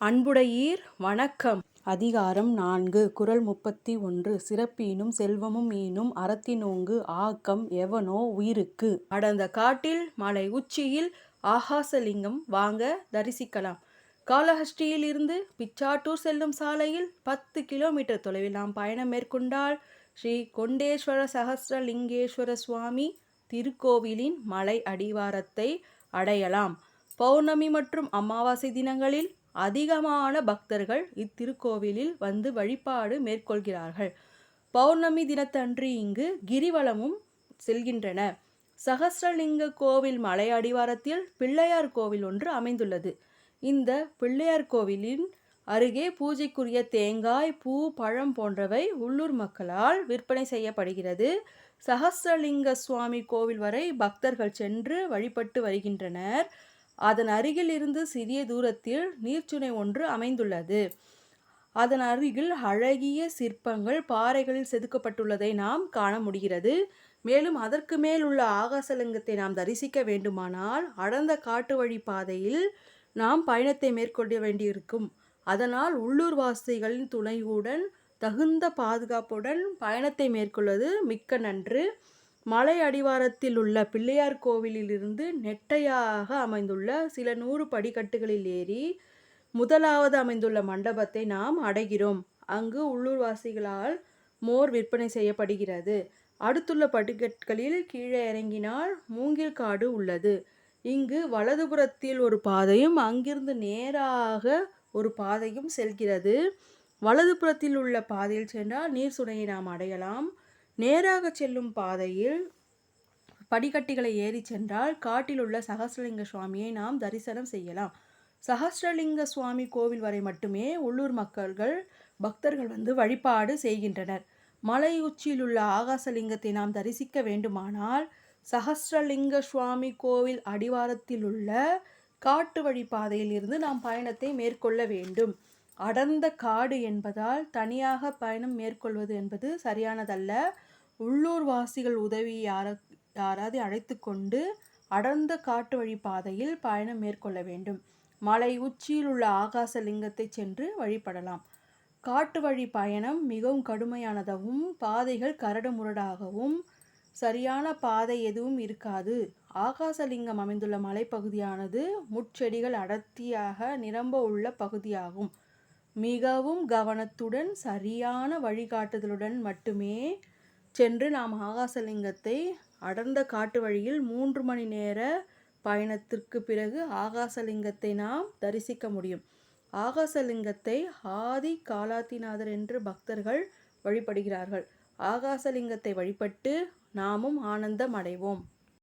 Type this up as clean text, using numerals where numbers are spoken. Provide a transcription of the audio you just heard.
அன்புடையீர் வணக்கம். அதிகாரம் 4 குறள் 31 சிறப்பீனும் செல்வமும் ஈனும் அறத்தினோங்கு ஆக்கம் எவனோ உயிருக்கு. அடர்ந்த காட்டில் மலை உச்சியில் ஆகாசலிங்கம் வாங்க தரிசிக்கலாம். காளஹஸ்தியில் இருந்து பிச்சாட்டூர் செல்லும் சாலையில் 10 கிலோமீட்டர் தொலைவில் நாம் பயணம் மேற்கொண்டால் ஸ்ரீ கொண்டேஸ்வர சகஸ்ரலிங்கேஸ்வர சுவாமி திருக்கோவிலின் மலை அடிவாரத்தை அடையலாம். பௌர்ணமி மற்றும் அமாவாசை தினங்களில் அதிகமான பக்தர்கள் இத்திருக்கோவிலில் வந்து வழிபாடு மேற்கொள்கிறார்கள். பௌர்ணமி தினத்தன்று இங்கு கிரிவலமும் செல்கின்றனர். சகஸ்ரலிங்க கோவில் மலை அடிவாரத்தில் பிள்ளையார் கோவில் ஒன்று அமைந்துள்ளது. இந்த பிள்ளையார் கோவிலின் அருகே பூஜைக்குரிய தேங்காய், பூ, பழம் போன்றவை உள்ளூர் மக்களால் விற்பனை செய்யப்படுகிறது. சகஸ்ரலிங்க சுவாமி கோவில் வரை பக்தர்கள் சென்று வழிபட்டு வருகின்றனர். அதன் அருகில் இருந்து சிறிய தூரத்தில் நீர்ச்சுனை ஒன்று அமைந்துள்ளது. அதன் அருகில் அழகிய சிற்பங்கள் பாறைகளில் செதுக்கப்பட்டுள்ளதை நாம் காண முடிகிறது. மேலும் அதற்கு மேல் உள்ள ஆகாசலிங்கத்தை நாம் தரிசிக்க வேண்டுமானால் அடர்ந்த காட்டு வழி பாதையில் நாம் பயணத்தை மேற்கொள்ள வேண்டியிருக்கும். அதனால் உள்ளூர்வாசிகளின் துணையுடன் தகுந்த பாதுகாப்புடன் பயணத்தை மேற்கொள்வது மிக்க நன்று. மலை அடிவாரத்தில் உள்ள பிள்ளையார் கோவிலிலிருந்து நெட்டையாக அமைந்துள்ள சில 100 படிக்கட்டுகளில் ஏறி முதலாவது அமைந்துள்ள மண்டபத்தை நாம் அடைகிறோம். அங்கு உள்ளூர்வாசிகளால் மோர் விற்பனை செய்யப்படுகிறது. அடுத்துள்ள படிக்கட்டுகளில் கீழே இறங்கினால் மூங்கில் காடு உள்ளது. இங்கு வலதுபுறத்தில் ஒரு பாதையும் அங்கிருந்து நேராக ஒரு பாதையும் செல்கிறது. வலதுபுறத்தில் உள்ள பாதையில் சென்றால் நீர் சுனையை நாம் அடையலாம். நேராக செல்லும் பாதையில் படிக்கட்டுகளை ஏறி சென்றால் காட்டில் உள்ள சகஸ்ரலிங்க சுவாமியை நாம் தரிசனம் செய்யலாம். சகஸ்ரலிங்க சுவாமி கோவில் வரை மட்டுமே உள்ளூர் பக்தர்கள் வந்து வழிபாடு செய்கின்றனர். மலை உச்சியில் உள்ள ஆகாசலிங்கத்தை நாம் தரிசிக்க வேண்டுமானால் சகஸ்ரலிங்க சுவாமி கோவில் அடிவாரத்தில் உள்ள காட்டு வழி பாதையில் இருந்து நாம் பயணத்தை மேற்கொள்ள வேண்டும். அடர்ந்த காடு என்பதால் தனியாக பயணம் மேற்கொள்வது என்பது சரியானதல்ல. உள்ளூர்வாசிகள் உதவி யாராவது அழைத்து கொண்டு அடர்ந்த காட்டு வழி பாதையில் பயணம் மேற்கொள்ள வேண்டும். மலை உச்சியில் உள்ள ஆகாசலிங்கத்தை சென்று வழிபடலாம். காட்டு வழி பயணம் மிகவும் கடுமையானதாகவும் பாதைகள் கரடு முரடாகவும் சரியான பாதை எதுவும் இருக்காது. ஆகாசலிங்கம் அமைந்துள்ள மலைப்பகுதியானது முட்செடிகள் அடர்த்தியாக நிரம்ப உள்ள பகுதியாகும். மிகவும் கவனத்துடன் சரியான வழிகாட்டுதலுடன் மட்டுமே சென்று நாம் ஆகாசலிங்கத்தை அடர்ந்த காட்டு வழியில் 3 மணி நேர பயணத்திற்கு பிறகு ஆகாசலிங்கத்தை நாம் தரிசிக்க முடியும். ஆகாசலிங்கத்தை ஆதி காலாத்திநாதர் என்று பக்தர்கள் வழிபடுகிறார்கள். ஆகாசலிங்கத்தை வழிபட்டு நாமும் ஆனந்தம் அடைவோம்.